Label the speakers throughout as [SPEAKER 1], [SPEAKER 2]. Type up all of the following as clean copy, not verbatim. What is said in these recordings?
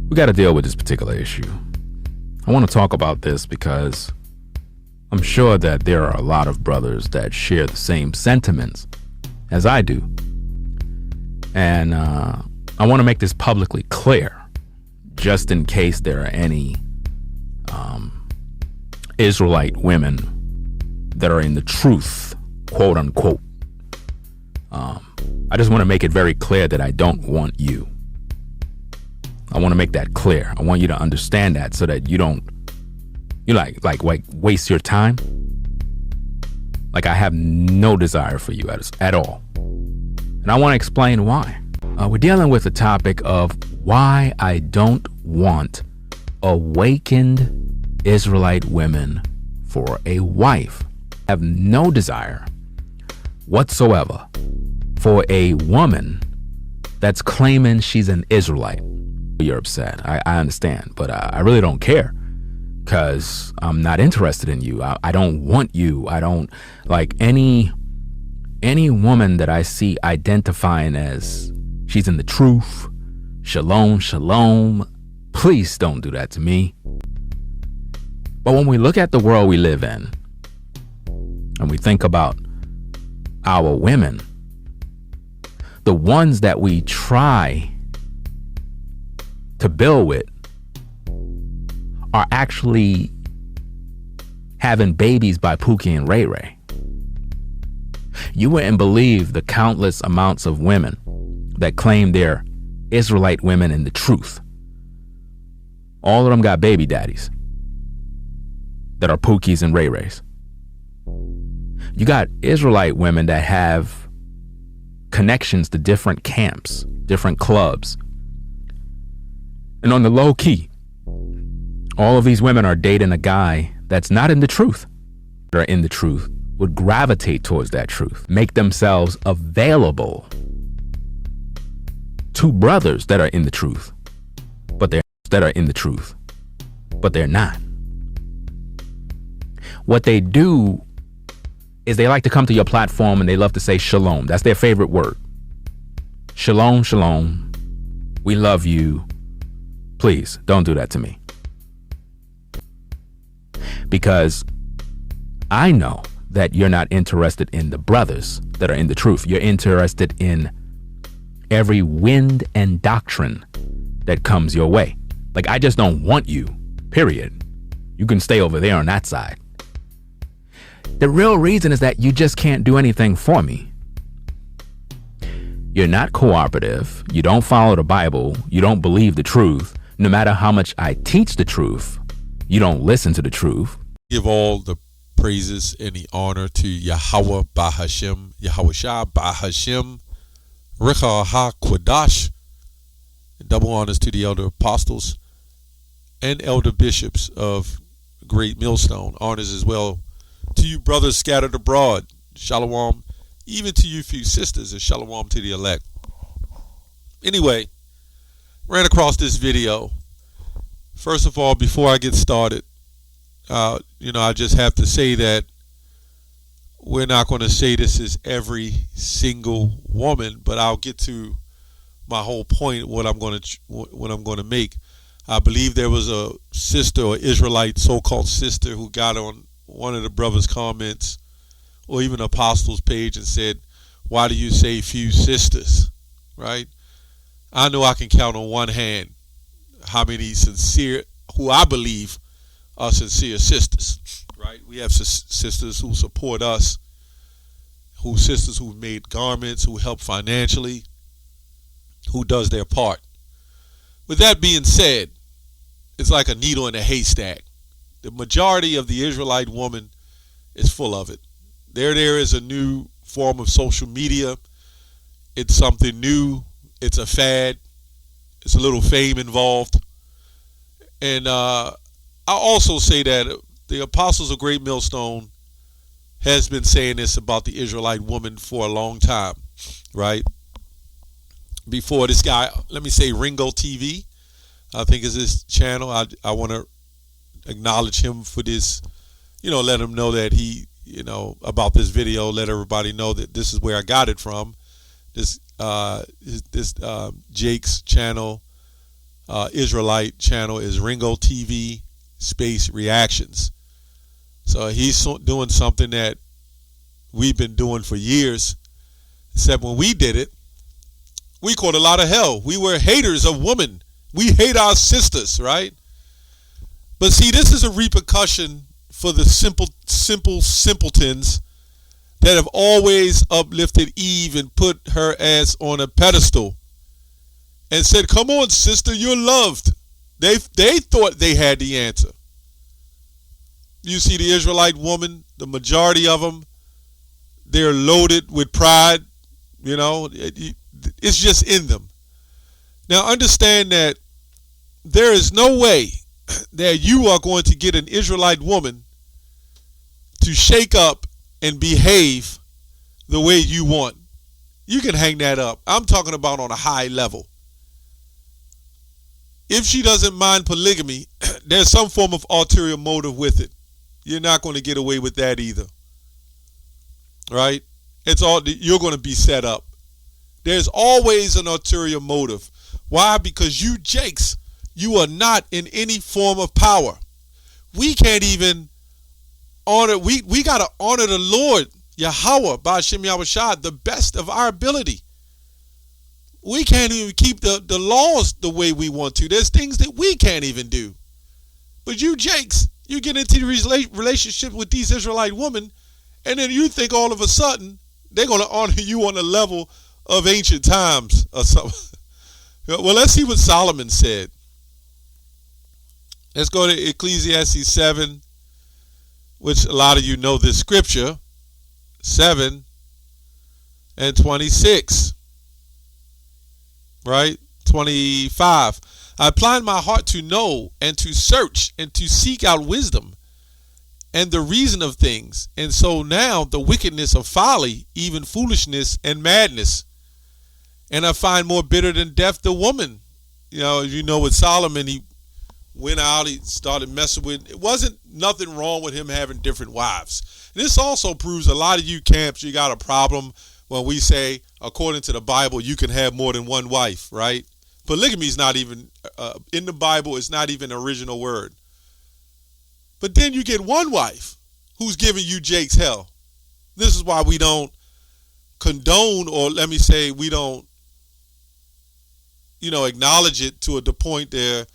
[SPEAKER 1] we got to deal with this particular issue. I want to talk about this because I'm sure that there are a lot of brothers that share the same sentiments as I do. And I want to make this publicly clear, just in case there are any Israelite women that are in the truth, quote unquote. I just want to make it very clear that I don't want you. I want to make that clear. I want you to understand that so that you don't, waste your time. Like, I have no desire for you at all. And I want to explain why. We're dealing with the topic of why I don't want awakened Israelite women for a wife. I have no desire whatsoever for a woman that's claiming she's an Israelite. You're upset. I understand, but I really don't care, because I'm not interested in you. I don't want you. I don't like any woman that I see identifying as she's in the truth. Shalom, shalom. Please don't do that to me. But when we look at the world we live in, and we think about our women, the ones that we try to build with are actually having babies by Pookie and Ray Ray. You wouldn't believe the countless amounts of women that claim they're Israelite women in the truth. All of them got baby daddies that are Pookies and Ray Rays. You got Israelite women that have connections to different camps, different clubs. And on the low key, all of these women are dating a guy that's not in the truth. That are in the truth would gravitate towards that truth, make themselves available to brothers that are in the truth, but they're not. What they do is they like to come to your platform and they love to say shalom. That's their favorite word. Shalom, shalom. We love you. Please don't do that to me. Because I know that you're not interested in the brothers that are in the truth. You're interested in every wind and doctrine that comes your way. Like, I just don't want you, period. You can stay over there on that side. The real reason is that you just can't do anything for me. You're not cooperative. You don't follow the Bible. You don't believe the truth. No matter how much I teach the truth, you don't listen to the truth.
[SPEAKER 2] Give all the praises and the honor to Yahweh Bahashem, Yahweh Bahashem, Richa HaKwadash. Double honors to the elder apostles and elder bishops of Great Millstone. Honors as well to you brothers scattered abroad. Shalom. Even to you few sisters, and shalom to the elect. Anyway, ran across this video. First of all, before I get started, I just have to say that we're not going to say this is every single woman, but I'll get to my whole point. What I'm going to make. I believe there was a sister or Israelite so-called sister who got on one of the brothers' comments, or even Apostles' page, and said, "Why do you say few sisters?" Right? I know I can count on one hand how many sincere, who I believe are sincere sisters. Right? We have sisters who support us, sisters who made garments, who help financially, who does their part. With that being said, it's like a needle in a haystack. The majority of the Israelite woman is full of it. There is a new form of social media. It's something new. It's a fad. It's a little fame involved. And I also say that the Apostles of Great Millstone has been saying this about the Israelite woman for a long time, right? Before this guy, let me say Ringo TV, I think is his channel. I want to acknowledge him for this, let him know that he, about this video, let everybody know that this is where I got it from. This Jake's channel, Israelite channel is Ringo TV Space Reactions. So he's doing something that we've been doing for years. Except when we did it, we caught a lot of hell. We were haters of women. We hate our sisters, right? But see, this is a repercussion for the simpletons that have always uplifted Eve and put her ass on a pedestal and said, come on, sister, you're loved. They thought they had the answer. You see the Israelite woman, the majority of them, they're loaded with pride. You know, it's just in them. Now understand that there is no way that you are going to get an Israelite woman to shake up and behave the way you want. You can hang that up. I'm talking about on a high level. If she doesn't mind polygamy, there's some form of ulterior motive with it. You're not going to get away with that either. Right? You're going to be set up. There's always an ulterior motive. Why? Because you jakes, you are not in any form of power. We can't even honor, we got to honor the Lord, Yahweh, Ba'ashem Yahushua, the best of our ability. We can't even keep the laws the way we want to. There's things that we can't even do. But you jakes, you get into the relationship with these Israelite women, and then you think all of a sudden they're going to honor you on the level of ancient times or something. Well, let's see what Solomon said. Let's go to Ecclesiastes 7, which a lot of you know this scripture, 7 and 26. Right? 25. I applied my heart to know and to search and to seek out wisdom and the reason of things. And so now the wickedness of folly, even foolishness and madness. And I find more bitter than death the woman. You know with Solomon, he went out, he started messing with, it wasn't nothing wrong with him having different wives. This also proves a lot of you camps, you got a problem when we say, according to the Bible, you can have more than one wife, right? Polygamy is not even, in the Bible, it's not even an original word. But then you get one wife who's giving you Jake's hell. This is why we don't condone, or let me say, we don't, acknowledge it to the point there.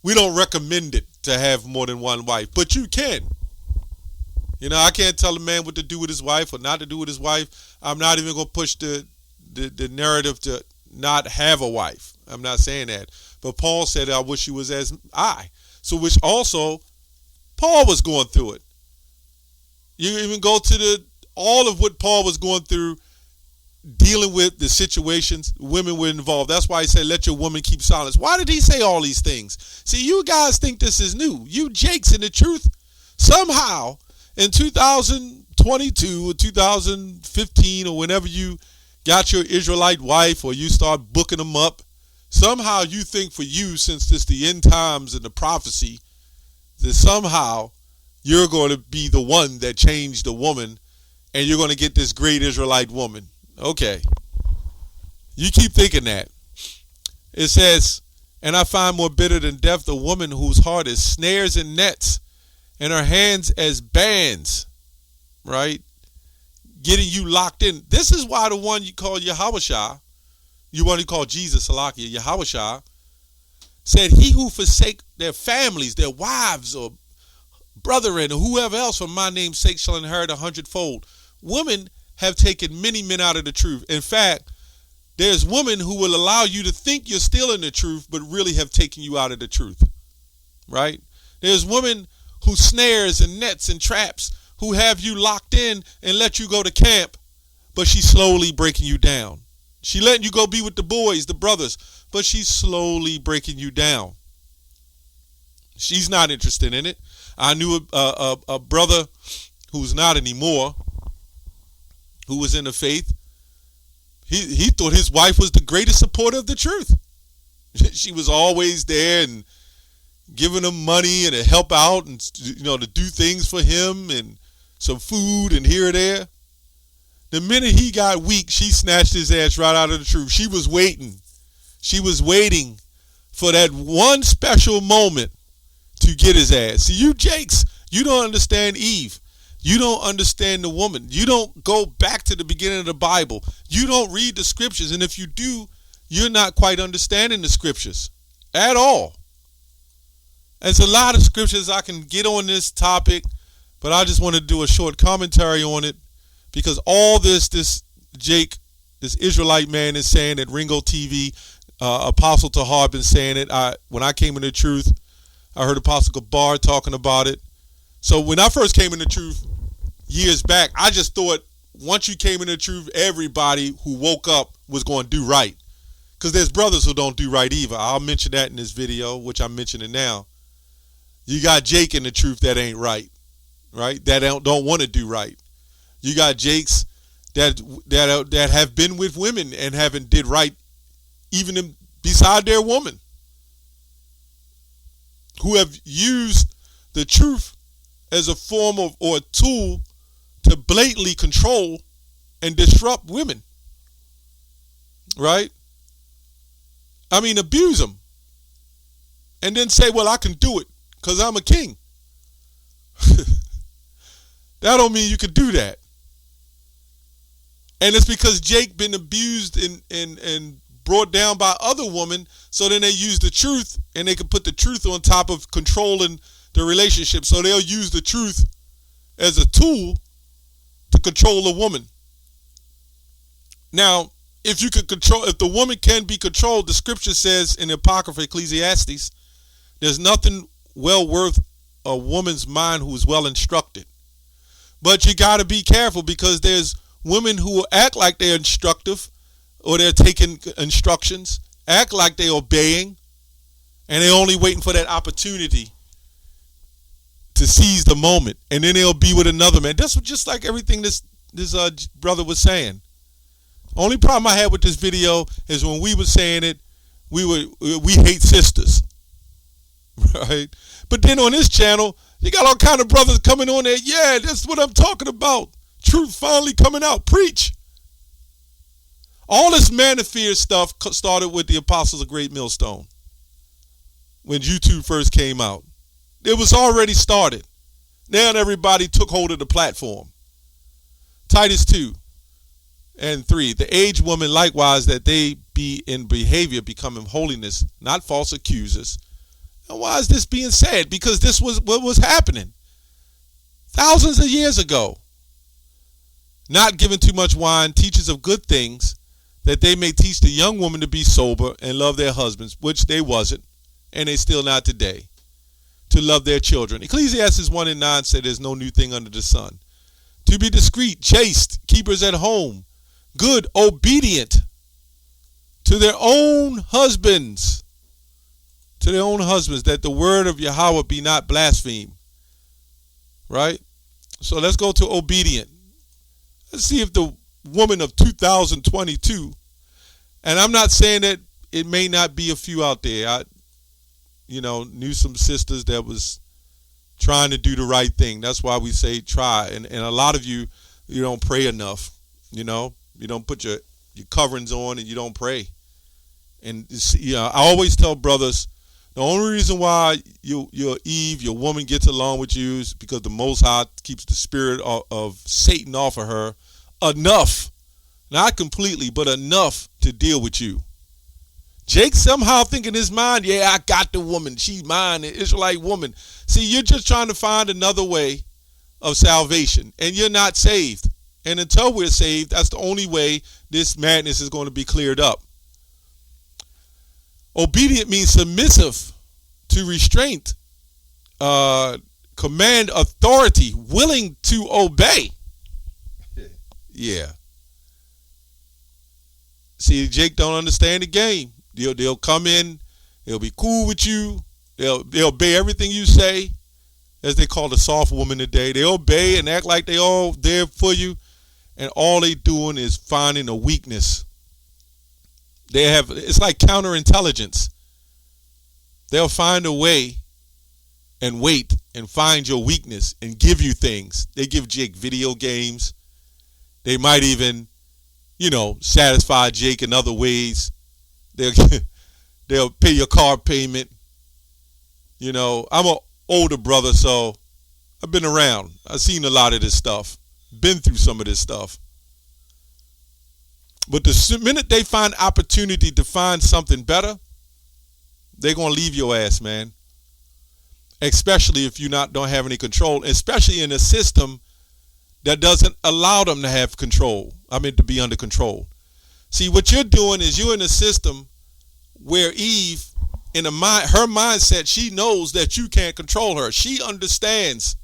[SPEAKER 2] We don't recommend it to have more than one wife, but you can. I can't tell a man what to do with his wife or not to do with his wife. I'm not even going to push the narrative to not have a wife. I'm not saying that. But Paul said, I wish you was as I. So which also, Paul was going through it. You even go to all of what Paul was going through, dealing with the situations women were involved. That's why he said, let your woman keep silence. Why did he say all these things? See, you guys think this is new. You jakes, in the truth, somehow in 2022 or 2015 or whenever you got your Israelite wife or you start booking them up, somehow you think for you, since it's the end times and the prophecy, that somehow you're going to be the one that changed the woman and you're going to get this great Israelite woman. Okay. You keep thinking that. It says, and I find more bitter than death the woman whose heart is snares and nets and her hands as bands, right? Getting you locked in. This is why the one you call Yahushua, you want to call Jesus, Salakia, Yahushua, said, he who forsake their families, their wives or brethren or whoever else for my name's sake shall inherit 100-fold. Women have taken many men out of the truth. In fact, there's women who will allow you to think you're still in the truth, but really have taken you out of the truth, right? There's women who snares and nets and traps who have you locked in and let you go to camp, but she's slowly breaking you down. She letting you go be with the boys, the brothers, but she's slowly breaking you down. She's not interested in it. I knew a brother who's not anymore, who was in the faith. He thought his wife was the greatest supporter of the truth. She was always there and giving him money and to help out and to do things for him and some food and here and there. The minute he got weak, she snatched his ass right out of the truth. She was waiting. She was waiting for that one special moment to get his ass. See, you Jakes, you don't understand Eve. You don't understand the woman. You don't go back to the beginning of the Bible. You don't read the scriptures. And if you do, you're not quite understanding the scriptures at all. There's a lot of scriptures I can get on this topic, but I just want to do a short commentary on it, because all this Jake, this Israelite man, is saying at Ringo TV, Apostle Tahar been saying it. When I came into truth, I heard Apostle Gabar talking about it. So when I first came into truth years back, I just thought once you came into truth, everybody who woke up was going to do right. Because there's brothers who don't do right either. I'll mention that in this video, which I'm mentioning now. You got Jake in the truth that ain't right, right? That don't want to do right. You got Jakes that have been with women and haven't did right, even beside their woman, who have used the truth as a form of or a tool to blatantly control and disrupt women, right? I mean, abuse them and then say, well, I can do it because I'm a king. That don't mean you can do that. And it's because Jake been abused and brought down by other women, so then they use the truth and they can put the truth on top of controlling the relationship. So they'll use the truth as a tool to control a woman. Now, if the woman can be controlled, the scripture says in the Apocrypha Ecclesiastes, there's nothing well worth a woman's mind who is well instructed. But you got to be careful, because there's women who act like they're instructive, or they're taking instructions, act like they're obeying, and they're only waiting for that opportunity to seize the moment, and then they'll be with another man. That's just like everything this brother was saying. Only problem I had with this video is when we were saying it, we hate sisters, right? But then on this channel, you got all kind of brothers coming on there. Yeah, that's what I'm talking about. Truth finally coming out. Preach. All this manosphere stuff started with the Apostles of Great Millstone. When YouTube first came out, it was already started. Now everybody took hold of the platform. Titus 2 and 3. The aged woman likewise, that they be in behavior becoming holiness, not false accusers. And why is this being said? Because this was what was happening thousands of years ago. Not giving too much wine, teachers of good things, that they may teach the young woman to be sober and love their husbands, which they wasn't, and they still not today, to love their children. Ecclesiastes 1:9 said there's no new thing under the sun. To be discreet, chaste, keepers at home, good, obedient to their own husbands. To their own husbands, that the word of Yahweh be not blasphemed. Right? So let's go to obedient. Let's see if the woman of 2022, and I'm not saying that it may not be a few out there. I knew some sisters that was trying to do the right thing. That's why we say try. And a lot of you don't pray enough. You don't put your coverings on and you don't pray. And I always tell brothers, the only reason why your Eve, your woman, gets along with you is because the Most High keeps the spirit of Satan off of her enough, not completely, but enough to deal with you. Jake somehow think in his mind, yeah, I got the woman. She's mine, the Israelite woman. See, you're just trying to find another way of salvation, and you're not saved. And until we're saved, that's the only way this madness is going to be cleared up. Obedient means submissive to restraint, command, authority, willing to obey. Yeah. See, Jake don't understand the game. They'll come in, they'll be cool with you, they'll obey everything you say, as they call the soft woman today. They obey and act like they all there for you, and all they doing is finding a weakness. It's like counterintelligence. They'll find a way and wait and find your weakness and give you things. They give Jake video games. They might even, satisfy Jake in other ways. They'll pay your car payment. You know, I'm an older brother, so I've been around. I've seen a lot of this stuff. Been through some of this stuff. But the minute they find opportunity to find something better, they're going to leave your ass, man. Especially if you don't have any control, especially in a system that doesn't allow them to have control. I mean, to be under control. See, what you're doing is you're in a system where Eve, in her mindset, she knows that you can't control her. She understands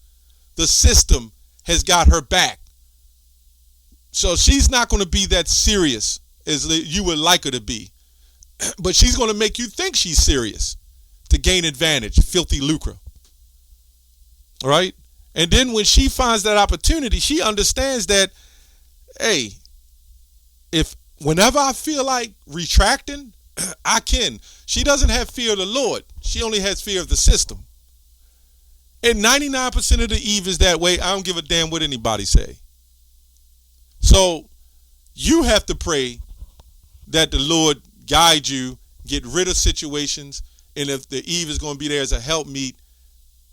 [SPEAKER 2] the system has got her back. So she's not going to be that serious as you would like her to be. But she's going to make you think she's serious to gain advantage, filthy lucre. All right? And then when she finds that opportunity, she understands that, hey, whenever I feel like retracting, I can. She doesn't have fear of the Lord. She only has fear of the system. And 99% of the Eve is that way. I don't give a damn what anybody say. So you have to pray that the Lord guide you, get rid of situations, and if the Eve is going to be there as a helpmeet,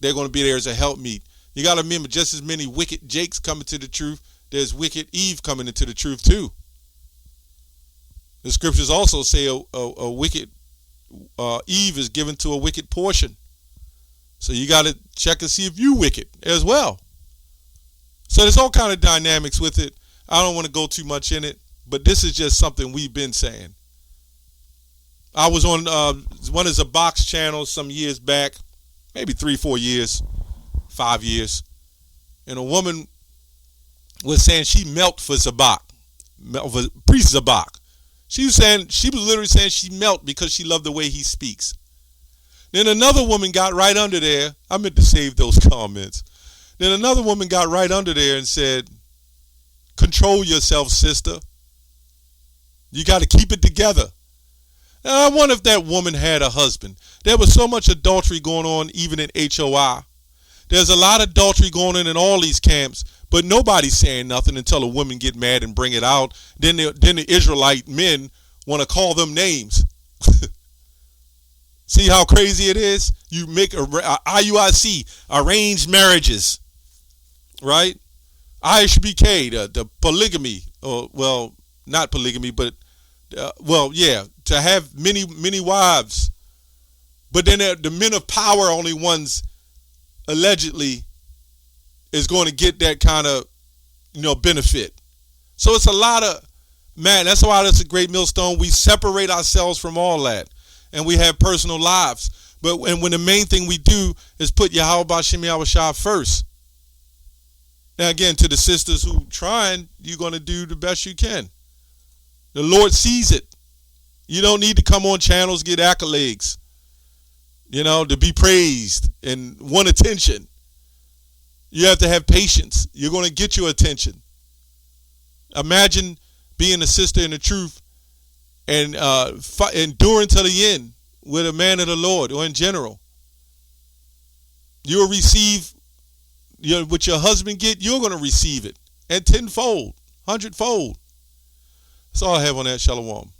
[SPEAKER 2] they're going to be there as a helpmeet. You got to remember, just as many wicked Jakes coming to the truth, there's wicked Eve coming into the truth too. The scriptures also say a wicked Eve is given to a wicked portion. So you got to check and see if you wicked as well. So there's all kind of dynamics with it. I don't want to go too much in it, but this is just something we've been saying. I was on one of Zabak's channels some years back, maybe 3-4 years, 5 years, and a woman was saying she melt for Zabak, for priest Zabak. She was literally saying she melt because she loved the way he speaks. Then another woman got right under there. I meant to save those comments. Then another woman got right under there and said, control yourself, sister. You got to keep it together. Now, I wonder if that woman had a husband. There was so much adultery going on even in HOI. There's a lot of adultery going on in all these camps, but nobody's saying nothing until a woman get mad and bring it out. Then the Israelite men want to call them names. See how crazy it is? You make a IUIC, arranged marriages, right? IHBK, the polygamy, or well, not polygamy, but to have many wives. But then the men of power, only ones allegedly is going to get that kind of benefit. So it's a lot of, man, that's why that's a great millstone. We separate ourselves from all that, and we have personal lives. But when the main thing we do is put Yahweh B'Shem Yahweh Shah first. Now again, to the sisters who trying, you're going to do the best you can. The Lord sees it. You don't need to come on channels, get accolades, to be praised and want attention. You have to have patience. You're going to get your attention. Imagine being a sister in the truth and enduring to the end with a man of the Lord or in general. You'll receive what your husband get, you're going to receive it. And tenfold, hundredfold. That's all I have on that. Shalom.